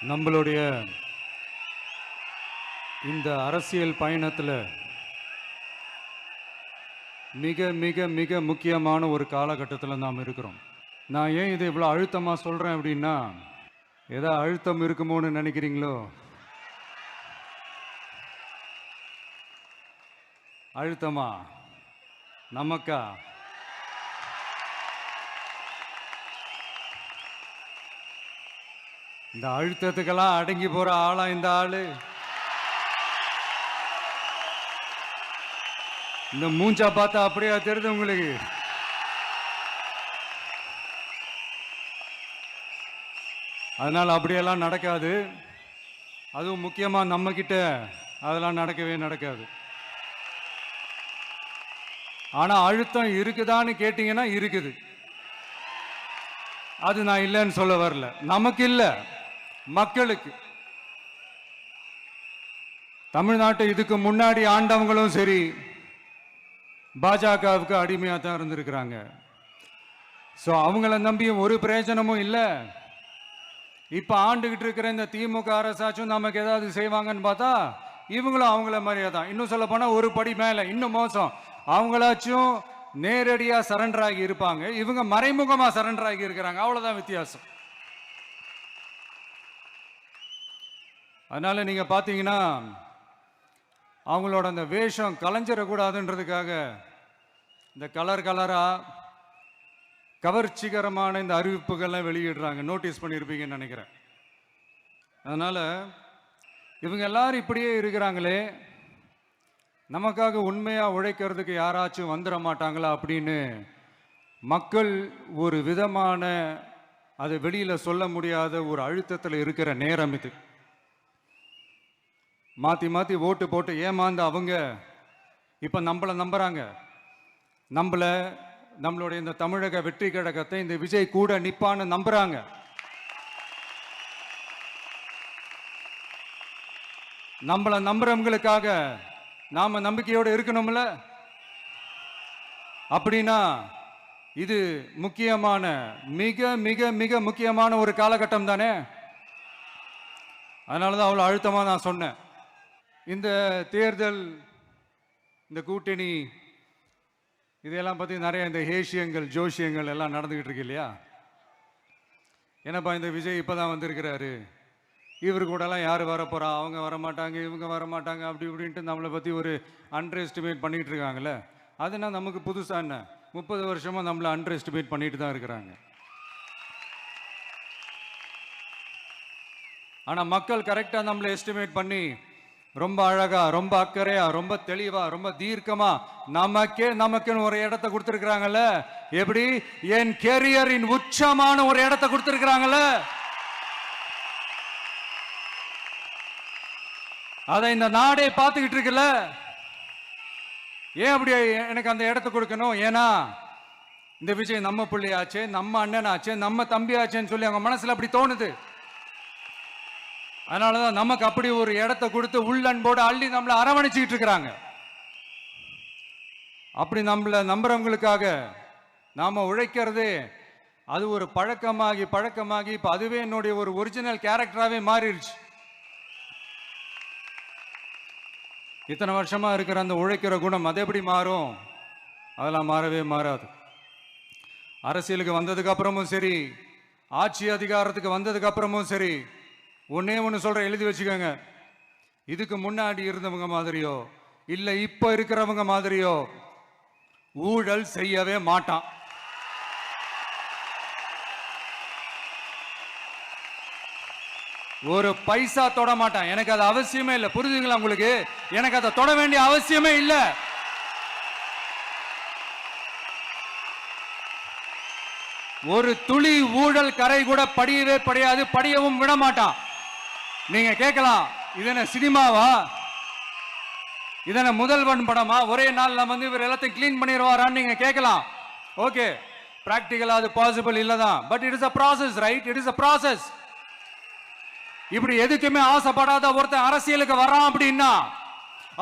நம்மளுடைய இந்த அரசியல் பயணத்தில் மிக மிக மிக முக்கியமான ஒரு காலகட்டத்தில் நாம் இருக்கிறோம். நான் ஏன் இதை இவ்வளோ அழுத்தமாக சொல்கிறேன் அப்படின்னா, ஏதோ அழுத்தம் இருக்குமோன்னு நினைக்கிறீங்களோ? அழுத்தமா? நமக்கா? இந்த அழுத்தத்துக்கெல்லாம் அடங்கி போற ஆளா இந்த ஆளு? இந்த மூஞ்சா பார்த்தா அப்படியா தெரியுது உங்களுக்கு? அதனால அப்படியெல்லாம் நடக்காது. அதுவும் முக்கியமா நம்ம கிட்ட அதெல்லாம் நடக்கவே நடக்காது. ஆனா அழுத்தம் இருக்குதான்னு கேட்டீங்கன்னா இருக்குது. அது நான் இல்லைன்னு சொல்ல வரல. நமக்கு இல்ல, மக்களுக்கு. தமிழ்நாட்டை இதுக்கு முன்னாடி ஆண்டவங்களும் சரி பாஜகவுக்கு அடிமையா தான் இருந்திருக்கிறாங்க. ஸோ அவங்கள நம்பியும் ஒரு பிரயோஜனமும் இல்லை. இப்ப ஆண்டுகிட்டு இருக்கிற இந்த திமுக அரசாச்சும் நமக்கு ஏதாவது செய்வாங்கன்னு பார்த்தா இவங்களும் அவங்கள மாதிரியே தான். இன்னும் சொல்ல போனா ஒரு படி மேல, இன்னும் மோசம். அவங்களாச்சும் நேரடியா சரண்டர் ஆகி இருப்பாங்க, இவங்க மறைமுகமா சரண்டர் ஆகி இருக்கிறாங்க. அவ்வளவுதான் வித்தியாசம். அதனால நீங்க பாத்தீங்கன்னா அவங்களோட அந்த வேஷம் கலைஞ்சிடக்கூடாதுன்றதுக்காக இந்த கலரா கவர்ச்சிகரமான இந்த அறிவிப்புகள்லாம் வெளியிடுறாங்க. நோட்டீஸ் பண்ணியிருப்பீங்கன்னு நினைக்கிறேன். அதனால இவங்க எல்லாரும் இப்படியே இருக்கிறாங்களே, நமக்காக உண்மையா உழைக்கிறதுக்கு யாராச்சும் வந்துட மாட்டாங்களா அப்படின்னு மக்கள் ஒரு விதமான அதை வெளியில சொல்ல முடியாத ஒரு அழுத்தத்தில் இருக்கிற நேரம் இது. மாத்தி மாத்தி ஓட்டு போட்டு ஏமாந்து அவங்க இப்ப நம்மள நம்புறாங்க. நம்மளுடைய இந்த தமிழக வெற்றி கழகத்தை இந்த விஜய் கூட நிப்பான்னு நம்புறாங்க. நம்மள நம்புறவங்களுக்காக நாம நம்பிக்கையோடு இருக்கணும்ல. அப்படின்னா இது முக்கியமான மிக மிக மிக முக்கியமான ஒரு காலகட்டம் தானே. அதனாலதான் அவ்வளவு அழுத்தமா நான் சொன்னேன். இந்த தேர்தல், இந்த கூட்டணி, இதெல்லாம் பற்றி நிறைய இந்த ஹேஷியங்கள் ஜோஷியங்கள் எல்லாம் நடந்துகிட்டு இருக்கு இல்லையா? என்னப்பா இந்த விஜய் இப்போதான் வந்திருக்கிறாரு, இவரு கூடலாம் யார் வரப்போறா, அவங்க வரமாட்டாங்க, இவங்க வரமாட்டாங்க, அப்படி இப்படின்ட்டு நம்மளை பற்றி ஒரு அண்டர் எஸ்டிமேட் பண்ணிட்டு இருக்காங்கல்ல. அதுனா நமக்கு புதுசா என்ன? 30 வருஷமா நம்மளை அண்டர் எஸ்டிமேட் பண்ணிட்டு தான் இருக்கிறாங்க. ஆனால் மக்கள் கரெக்டாக நம்மளை எஸ்டிமேட் பண்ணி ரொம்ப அழகா, ரொம்ப அக்கறையா, ரொம்ப தெளிவா, ரொம்ப தீர்க்கமா நமக்குன்னு ஒரு இடத்தை கொடுத்திருக்கிறாங்கல்ல. எப்படி? என் கேரியரின் உச்சமான ஒரு இடத்தை கொடுத்திருக்கிறாங்கல்ல. அதை இந்த நாடே பார்த்துக்கிட்டு இருக்குல்ல. ஏன் அப்படி எனக்கு அந்த இடத்தை கொடுக்கணும்? ஏன்னா இந்த விஜய் நம்ம பிள்ளையாச்சே, நம்ம அண்ணனாச்சே, நம்ம தம்பியாச்சேன்னு சொல்லி அவங்க மனசுல அப்படி தோணுது. அதனாலதான் நமக்கு அப்படி ஒரு இடத்தை கொடுத்து உள்ளன்போடு அள்ளி நம்மளை அரவணைச்சுக்கிட்டு இருக்கிறாங்க. அப்படி நம்மளை நம்புறவங்களுக்காக நாம உழைக்கிறதே அது ஒரு பழக்கமாகி இப்ப அதுவே என்னுடைய ஒரு ஒரிஜினல் கேரக்டராகவே மாறிடுச்சு. இத்தனை வருஷமா இருக்கிற அந்த உழைக்கிற குணம் அது எப்படி மாறும்? அதெல்லாம் மாறவே மாறாது. அரசியலுக்கு வந்ததுக்கு அப்புறமும் சரி, ஆட்சி அதிகாரத்துக்கு வந்ததுக்கு அப்புறமும் சரி, ஒன்னே ஒன்று சொல்ற, எழுதி வச்சுக்கோங்க. இதுக்கு முன்னாடி இருந்தவங்க மாதிரியோ இல்ல இப்ப இருக்கிறவங்க மாதிரியோ ஊழல் செய்யவே மாட்டான். ஒரு பைசா தொட மாட்டான். எனக்கு அது அவசியமே இல்லை. புரிஞ்சுங்களா உங்களுக்கு? எனக்கு அதை தொட வேண்டிய அவசியமே இல்லை. ஒரு துளி ஊழல் கரை கூட படியவே படியாது, படியவும் விட மாட்டான். நீங்க கேட்கலாம், இது என்ன சினிமாவா? இது என்ன முதல்வன் படமா? ஒரே நாள் நம்ம இவர் எல்லாத்தையும் கிளீன் பண்ணிடுவாரான்னு நீங்க கேட்கலாம். ஓகே, பிராக்டிகலா அது பாசிபிள் இல்லதான். But it is a process, right? It is a process. இப்படி எதுக்குமே ஆசைப்படாத ஒருத்தன் அரசியலுக்கு வரான் அப்படின்னா,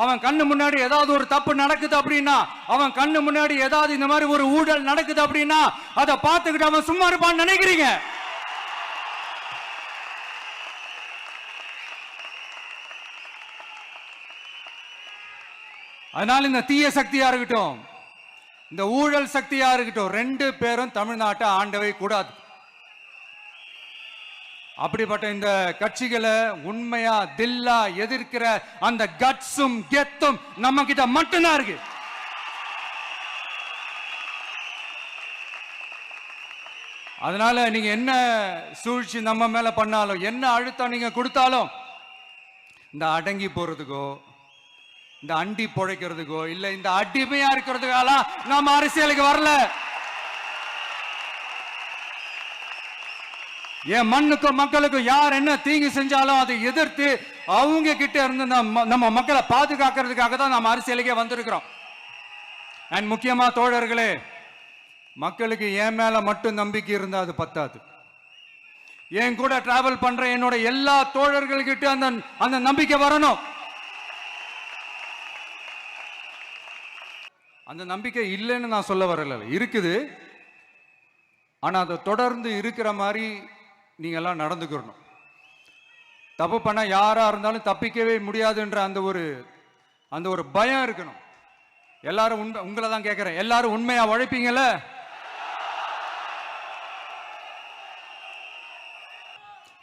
அவன் கண்ணு முன்னாடி ஏதாவது ஒரு தப்பு நடக்குது அப்படின்னா, அவன் கண்ணு முன்னாடி ஏதாவது இந்த மாதிரி ஒரு ஊழல் நடக்குது அப்படின்னா, அதை பார்த்துக்கிட்டு அவன் சும்மா இருப்பான்னு நினைக்கிறீங்க? அதனால இந்த தீய சக்தியா இருக்கட்டும், இந்த ஊழல் சக்தியா இருக்கட்டும், ரெண்டு பேரும் தமிழ்நாட்டை ஆண்டவை கூடாது. அப்படிப்பட்ட இந்த கட்சிகளை உண்மையா தில்லா எதிர்க்கிற அந்த கட்ஸும் கெத்தும் நம்ம கிட்ட மட்டும்தான் இருக்கு. அதனால நீங்க என்ன சூழ்ச்சி நம்ம மேல பண்ணாலும், என்ன அழுத்தம் நீங்க கொடுத்தாலும், இந்த அடங்கி போறதுக்கோ, இந்த அண்டி பொழைக்கிறதுக்கோ, இல்ல இந்த அடிமையா இருக்கிறதுக்கால நாம அரசியலுக்கு வரல. என் மண்ணுக்கும் மக்களுக்கும் யார் என்ன தீங்கு செஞ்சாலும் அதை எதிர்த்து அவங்க கிட்ட இருந்து நம்ம மக்களை பாதுகாக்கிறதுக்காக தான் நம்ம அரசியலுக்கே வந்திருக்கிறோம். அண்ட் முக்கியமா தோழர்களே, மக்களுக்கு என் மேல மட்டும் நம்பிக்கை இருந்தா அது பத்தாது. என் கூட டிராவல் பண்ற என்னோட எல்லா தோழர்கள்கிட்ட அந்த நம்பிக்கை வரணும். அந்த நம்பிக்கை இல்லைன்னு நான் சொல்ல வரல, இருக்குது. ஆனா அதை தொடர்ந்து இருக்கிற மாதிரி நீங்க எல்லாம் நடந்துக்கணும். தப்பு பண்ண யாரா இருந்தாலும் தப்பிக்கவே முடியாதுன்ற அந்த ஒரு பயம் இருக்கணும். எல்லாரும் உங்களை தான் கேட்கிறேன், எல்லாரும் உண்மையா உழைப்பீங்கல்ல?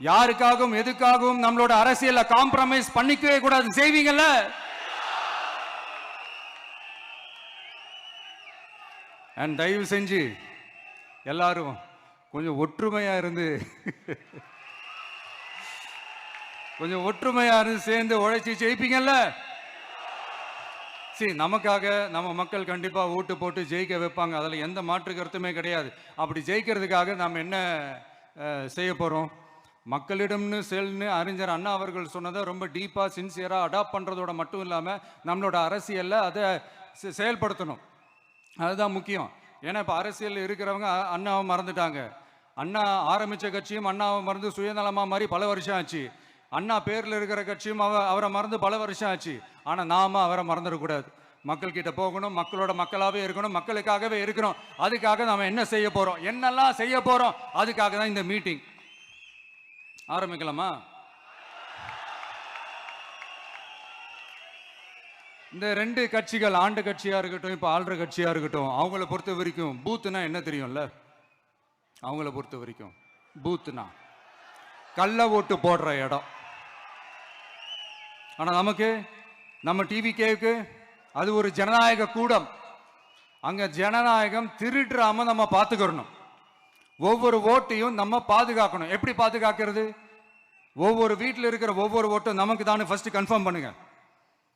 யாருக்காகவும் எதுக்காகவும் நம்மளோட அரசியல காம்ப்ரமைஸ் பண்ணிக்கவே கூடாது, செய்வீங்கல்ல? அண்ட் தயவு செஞ்சு எல்லாரும் கொஞ்சம் ஒற்றுமையா இருந்து சேர்ந்து உழைச்சி ஜெயிப்பீங்கல்ல? சரி, நமக்காக நம்ம மக்கள் கண்டிப்பா ஓட்டு போட்டு ஜெயிக்க வைப்பாங்க, அதில் எந்த மாற்று கருத்துமே கிடையாது. அப்படி ஜெயிக்கிறதுக்காக நாம் என்ன செய்ய போறோம்? மக்களிடம்னு செல்னு அறிஞர் அண்ணா அவர்கள் சொன்னதை ரொம்ப டீப்பா சின்சியரா அடாப்ட் பண்றதோட மட்டும் இல்லாம நம்மளோட அரசியல்ல அதை செயல்படுத்தணும். அதுதான் முக்கியம். ஏன்னா இப்ப அரசியல் இருக்கிறவங்க அண்ணாவை மறந்துட்டாங்க. அண்ணா ஆரம்பிச்ச கட்சியும் அண்ணாவை மறந்து சுயநலமா மாதிரி பல வருஷம் ஆச்சு. அண்ணா பேர்ல இருக்கிற கட்சியும் அவரை மறந்து பல வருஷம் ஆச்சு. ஆனா நாம அவரை மறந்துடக்கூடாது. மக்கள் கிட்ட போகணும், மக்களோட மக்களாவே இருக்கணும், மக்களுக்காகவே இருக்கணும். அதுக்காக நாம என்ன செய்ய போறோம், என்னெல்லாம் செய்ய போறோம், அதுக்காக தான் இந்த மீட்டிங். ஆரம்பிக்கலாமா? இந்த ரெண்டு கட்சிகள், ஆண்டு கட்சியா இருக்கட்டும், இப்ப ஆள்ற கட்சியா இருக்கட்டும், அவங்கள பொறுத்த வரைக்கும் பூத்துனா என்ன தெரியும்ல? அவங்கள பொறுத்த வரைக்கும் பூத்துனா கள்ள ஓட்டு போடுற இடம். ஆனா நமக்கு, நம்ம டிவிகேவுக்கு அது ஒரு ஜனநாயக கூடம். அங்க ஜனநாயகம் திருடுறாம நம்ம பார்த்துக்கணும். ஒவ்வொரு ஓட்டையும் நம்ம பாதுகாக்கணும். எப்படி பாதுகாக்கிறது? ஒவ்வொரு வீட்டில் இருக்கிற ஒவ்வொரு ஓட்டும் நமக்கு தானே ஃபர்ஸ்ட் கன்ஃபார்ம் பண்ணுங்க.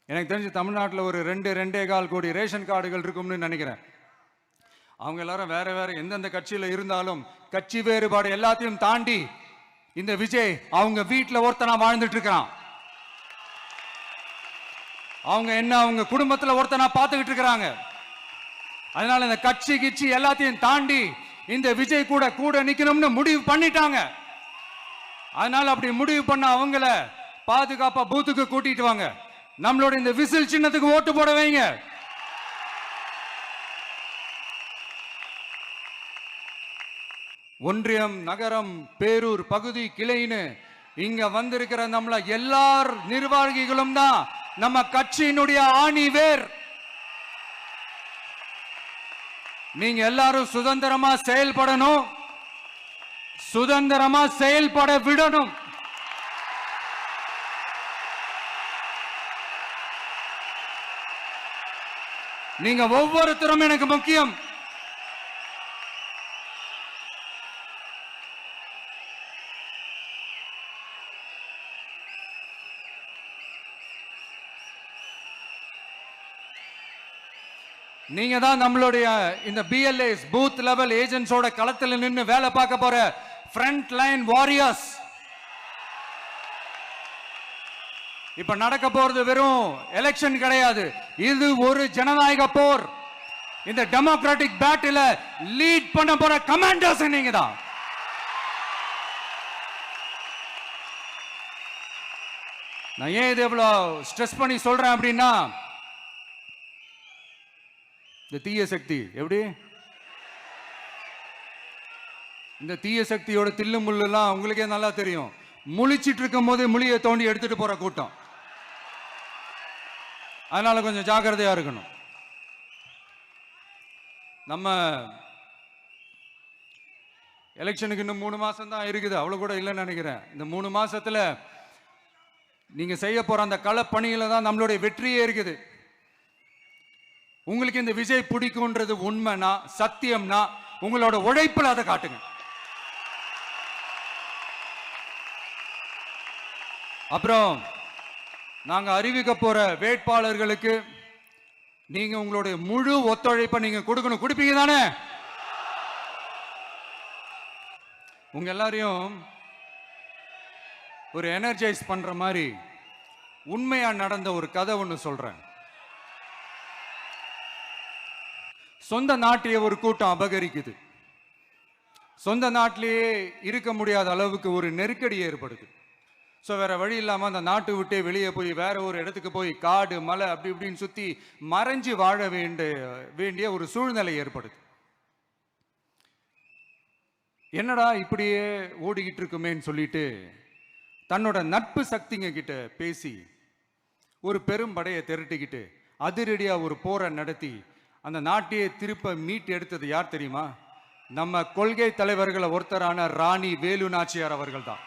எனக்கு தெரிஞ்சு தமிழ்நாட்டில் ஒரு 2.25 கோடி ரேஷன் கார்டுகள் இருக்கும்னு நினைக்கிறேன். அவங்க எல்லாரும் வேற வேற எந்தெந்த கட்சியில இருந்தாலும் கட்சி வேறுபாடு எல்லாத்தையும் தாண்டி இந்த விஜய் அவங்க வீட்டில் ஒருத்தனா வாழ்ந்துட்டு இருக்கிறான். அவங்க குடும்பத்தில் ஒருத்தனா பார்த்துக்கிட்டு இருக்கிறாங்க. அதனால இந்த கட்சி கிச்சி எல்லாத்தையும் தாண்டி இந்த விஜய் கூட நிக்கணும்னு முடிவு பண்ணிட்டாங்க. அதனால அப்படி முடிவு பண்ண அவங்கள பாதுகாப்பா பூத்துக்கு கூட்டிட்டு வாங்க. நம்மளோட இந்த விசில் சின்னத்துக்கு ஓட்டு போட வைங்க. ஒன்றியம், நகரம், பேரூர், பகுதி, கிளைன்னு இங்க வந்திருக்கிற நம்மள எல்லார் நிர்வாகிகளும் தான் நம்ம கட்சியினுடைய ஆணி வேர். நீங்க எல்லாரும் சுதந்திரமா செயல்படணும், சுதந்திரமா செயல்பட விடணும். நீங்க ஒவ்வொருத்தரும் எனக்கு முக்கியம். நீங்க தான் நம்மளுடைய இந்த BLAs பூத் லெவல் ஏஜென்ட்ஸோட களத்தில் நின்று வேலை பார்க்க போற ஃப்ரண்ட் லைன் வாரியர்ஸ். இப்ப நடக்க போறது வெறும் எலெக்ஷன் கிடையாது, இது ஒரு ஜனநாயக போர். இந்த டெமோக்ராட்டிக் பேட்டில லீட் பண்ண போற கமாண்டர்ஸ் நீங்க தான். நான் ஏன் இது எவ்வளவு ஸ்ட்ரெஸ் பண்ணி சொல்றேன் அப்படின்னா, இந்த தீய சக்தி எப்படி, இந்த தீய சக்தியோட தில்லு முள்ளுலாம் உங்களுக்கே நல்லா தெரியும். முழிச்சிட்டு இருக்கும் போது முழியை தோண்டி எடுத்துட்டு போற கூட்டம். அதனால கொஞ்சம் ஜாக்கிரதையா இருக்கணும். நம்ம எலெக்ஷனுக்கு இன்னும் 3 மாசம் தான் இருக்குது, அவ்வளவு கூட இல்லைன்னு நினைக்கிறேன். இந்த 3 மாசத்துல நீங்க செய்ய போற அந்த களப்பணியில தான் நம்மளுடைய வெற்றியே இருக்குது. உங்களுக்கு இந்த விஜய் பிடிக்கும்ன்றது உண்மைனா, சத்தியம்னா, உங்களோட உழைப்புல அதை காட்டுங்க. அப்புறம் நாங்க அறிவிக்க போற வேட்பாளர்களுக்கு நீங்க உங்களுடைய முழு ஒத்துழைப்பை நீங்க கொடுக்கணும். கொடுப்பீங்க தானே? உங்க எல்லாரையும் ஒரு எனர்ஜைஸ் பண்ற மாதிரி உண்மையா நடந்த ஒரு கதை ஒன்று சொல்றேன். சொந்த நாட்டையே ஒரு கூட்டம் அபகரிக்குது. சொந்த நாட்டிலேயே இருக்க முடியாத அளவுக்கு ஒரு நெருக்கடி ஏற்படுது. ஸோ வேற வழி இல்லாமல் அந்த நாட்டை விட்டே வெளியே போய் வேற ஒரு இடத்துக்கு போய் காடு மலை அப்படி இப்படின்னு சுற்றி மறைஞ்சு வாழ வேண்டிய ஒரு சூழ்நிலை ஏற்படுது. என்னடா இப்படியே ஓடிக்கிட்டு இருக்குமேன்னு சொல்லிட்டு தன்னோட நட்பு சக்திங்க கிட்ட பேசி ஒரு பெரும் படையை திரட்டிக்கிட்டு அதிரடியாக ஒரு போரை நடத்தி அந்த நாட்டையே திருப்ப மீட்டு எடுத்தது யார் தெரியுமா? நம்ம கொள்கை தலைவர்களை ஒருத்தரான ராணி வேலு நாச்சியார் அவர்கள் தான்.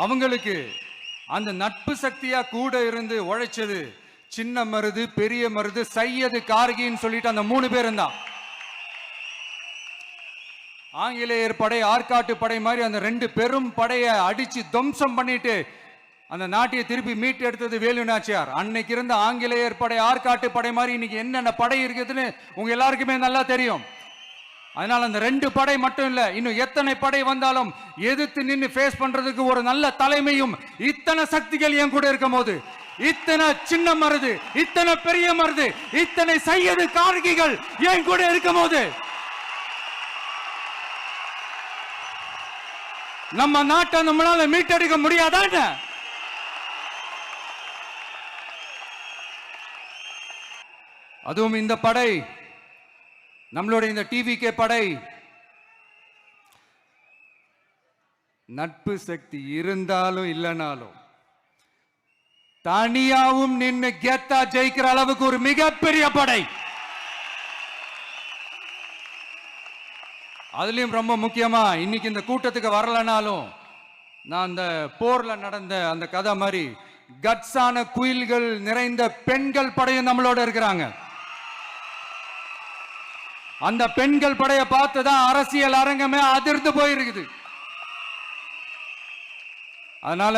அவங்களுக்கு அந்த நட்பு சக்தியா கூட இருந்து உழைச்சது சின்ன மருது, பெரிய மருது, சையது, கார்கின்னு சொல்லிட்டு அந்த 3 பேரும் தான். ஆங்கிலேயர் படை, ஆற்காட்டு படை மாதிரி அந்த 2 பெரும் படையை அடிச்சு துவம்சம் பண்ணிட்டு அந்த நாட்டையை திருப்பி மீட்டு எடுத்தது வேலு நாச்சியார். அன்னைக்கு இருந்த ஆங்கிலேயர் படை, ஆற்காட்டு படை மாதிரி இன்னைக்கு என்னென்ன படை இருக்குதுன்னு உங்க எல்லாருக்குமே நல்லா தெரியும். அதனால அந்த 2 படை மட்டும் இல்ல, இன்னும் எத்தனை படை வந்தாலும் எதிர்த்து நின்று ஃபேஸ் பண்றதுக்கு ஒரு நல்ல தலைமையும் இத்தனை சக்திகள் என் கூட இருக்கும் போது, இத்தனை சின்ன மருது, இத்தனை பெரிய மருது, இத்தனை சையது, கார்கிகள் என் கூட இருக்கும் போது நம்ம நாட்டை நம்மளால மீட்டெடுக்க முடியாதான? அதுவும் இந்த படை, நம்மளுடைய இந்த டிவிகே படை நட்பு சக்தி இருந்தாலும் இல்லைனாலும் தனியாவும் நின்று கெத்தா ஜெயிக்கிற அளவுக்கு ஒரு மிகப்பெரிய படை. அதுலயும் ரொம்ப முக்கியமா இன்னைக்கு இந்த கூட்டத்துக்கு வரலனாலும் நான் அந்த போர்ல நடந்த அந்த கதை மாதிரி கட்ஸான குயில்கள் நிறைந்த பெண்கள் படையும் நம்மளோட இருக்கிறாங்க. அந்த பெண்கள் படையை பார்த்துதான் அரசியல் அரங்கமே அதிர்ந்து போயிருக்குது. அதனால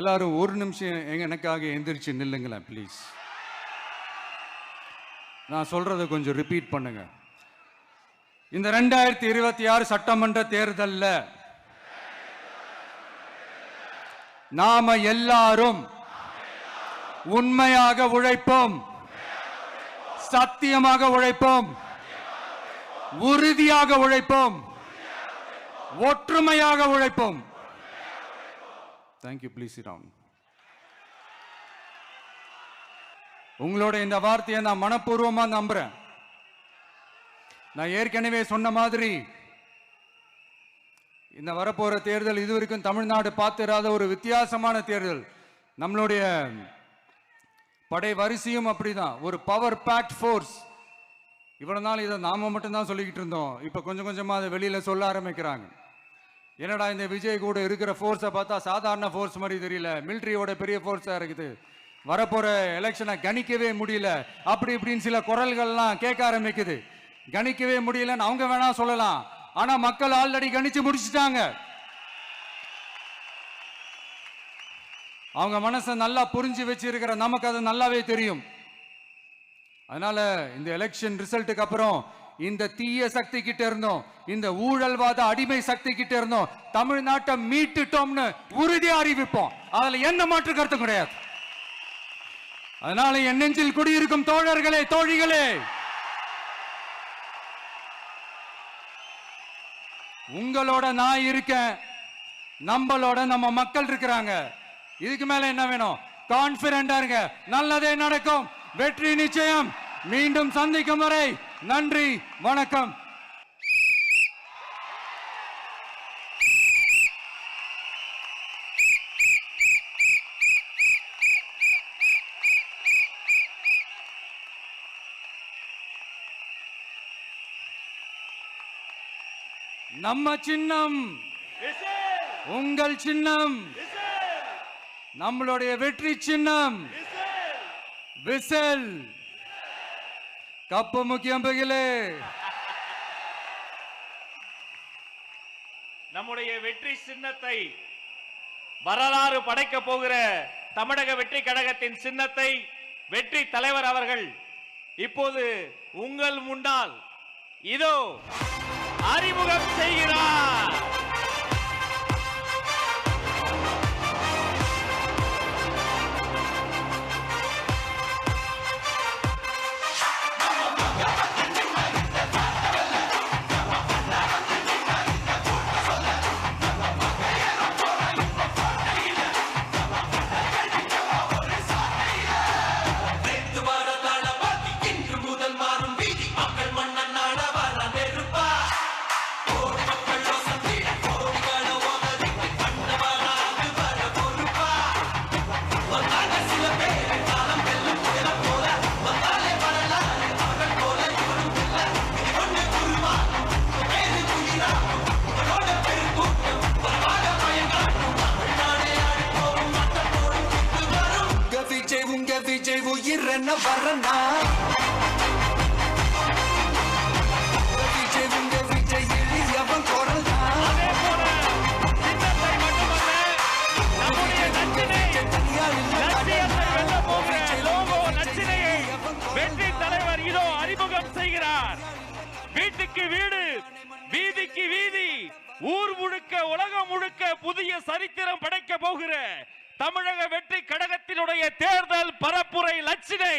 எல்லாரும் ஒரு நிமிஷம் எனக்காக எந்திரிச்சு நில்லுங்களேன் ப்ளீஸ். நான் சொல்றதை கொஞ்சம் ரிப்பீட் பண்ணுங்க. இந்த 2026 சட்டமன்ற தேர்தல்ல நாம எல்லாரும் உண்மையாக உழைப்போம், சத்தியமாக உழைப்போம், உறுதியாக உழைப்போம், ஒற்றுமையாக உழைப்போம். தேங்க்யூ. Please sit down. உங்களோட இந்த வார்த்தையை நான் மனப்பூர்வமா நம்புறேன். நான் ஏற்கனவே சொன்ன மாதிரி இந்த வரப்போற தேர்தல் இதுவரைக்கும் தமிழ்நாடு பார்த்திராத ஒரு வித்தியாசமான தேர்தல். நம்மளுடைய படை வரிசையும் அப்படிதான், ஒரு பவர் பேக்ட் ஃபோர்ஸ். இவ்வளவு நாள் இதை நாம மட்டும்தான் சொல்லிக்கிட்டு இருந்தோம். இப்ப கொஞ்சம் கொஞ்சமா அதை வெளியில சொல்ல ஆரம்பிக்கிறாங்க. என்னடா இந்த விஜய் கூட இருக்கிற ஃபோர்ஸை பார்த்தா சாதாரண ஃபோர்ஸ் மாதிரி தெரியல, மிலிட்ரியோட பெரிய ஃபோர்ஸா இருக்குது, வரப்போற எலெக்ஷனை கணிக்கவே முடியல, அப்படி இப்படின்னு சில குரல்கள்லாம் கேட்க ஆரம்பிக்குது. கணிக்கவே முடியலன்னு அவங்க வேணா சொல்லலாம், ஆனா மக்கள் ஆல்ரெடி கணிச்சு முடிச்சுட்டாங்க. அவங்க மனசை நல்லா புரிஞ்சு வச்சிருக்கிற நமக்கு அது நல்லாவே தெரியும். அதனால இந்த எலெக்ஷன் ரிசல்ட்டுக்கு அப்புறம் இந்த தீய சக்தி கிட்ட இருந்தோம், இந்த ஊழல்வாத அடிமை சக்தி கிட்ட இருந்தோம் தமிழ்நாட்டை மீட்டுட்டோம்னு உறுதியா அறிவிப்போம். அதுல என்ன மாற்று கருத்து கிடையாது. அதனால என் நெஞ்சில் குடியிருக்கும் தோழர்களே, தோழிகளே, உங்களோட நான் இருக்கேன், நம்மளோட நம்ம மக்கள் இருக்கிறாங்க. இதுக்கு மேல என்ன வேணும்? கான்பிடண்டா இருங்க, நல்லதே நடக்கும், வெற்றி நிச்சயம். மீண்டும் சந்திக்கும் வரை நன்றி, வணக்கம். நம்ம சின்னம், உங்கள் சின்னம், நம்மளுடைய வெற்றி சின்னம் விசில். கப்பு முக்கியம் பகிலே. நம்முடைய வெற்றி சின்னத்தை வரலாறு படைக்க போகிற தமிழக வெற்றி கழகத்தின் சின்னத்தை வெற்றி தலைவர் அவர்கள் இப்போது உங்கள் முன்னால் இதோ அறிமுகம் செய்கிறார். விஜய் உயிரென்ன வரனா விஜய் உங்க விஜய் எளியவன் குரல்னா வெற்றி தலைவர் இதோ அறிமுகம் செய்கிறார். வீட்டுக்கு வீடு, வீதிக்கு வீதி, ஊர் முழுக்க உலகம் முழுக்க புதிய சரித்திரம் படைக்க போகிற தமிழக வெற்றி கழகத்தினுடைய தேர்தல் பரப்புரை லட்சினை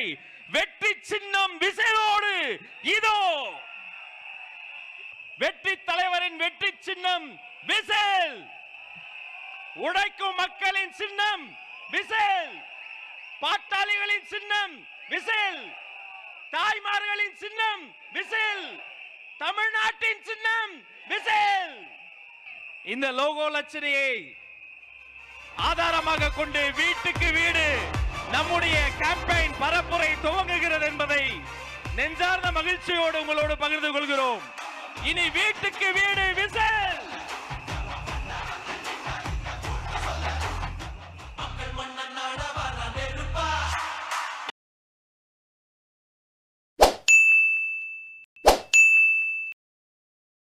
வெற்றி சின்னம் விசையோடு இதோ வெற்றி தலைவரின் வெற்றி சின்னம் விசில். உழைக்கும் மக்களின் சின்னம் விசில், பாட்டாளிகளின் சின்னம் விசில், தாய்மார்களின் சின்னம் விசில், தமிழ்நாட்டின் சின்னம் விசில். இந்த லோகோ லட்சணையை ஆதாரமாக கொண்டு வீட்டுக்கு வீடு நம்முடைய கேம்பெயின் பரப்புரை துவங்குகிறது என்பதை நெஞ்சார்ந்த மகிழ்ச்சியோடு உங்களோடு பகிர்ந்து கொள்கிறோம். இனி வீட்டுக்கு வீடு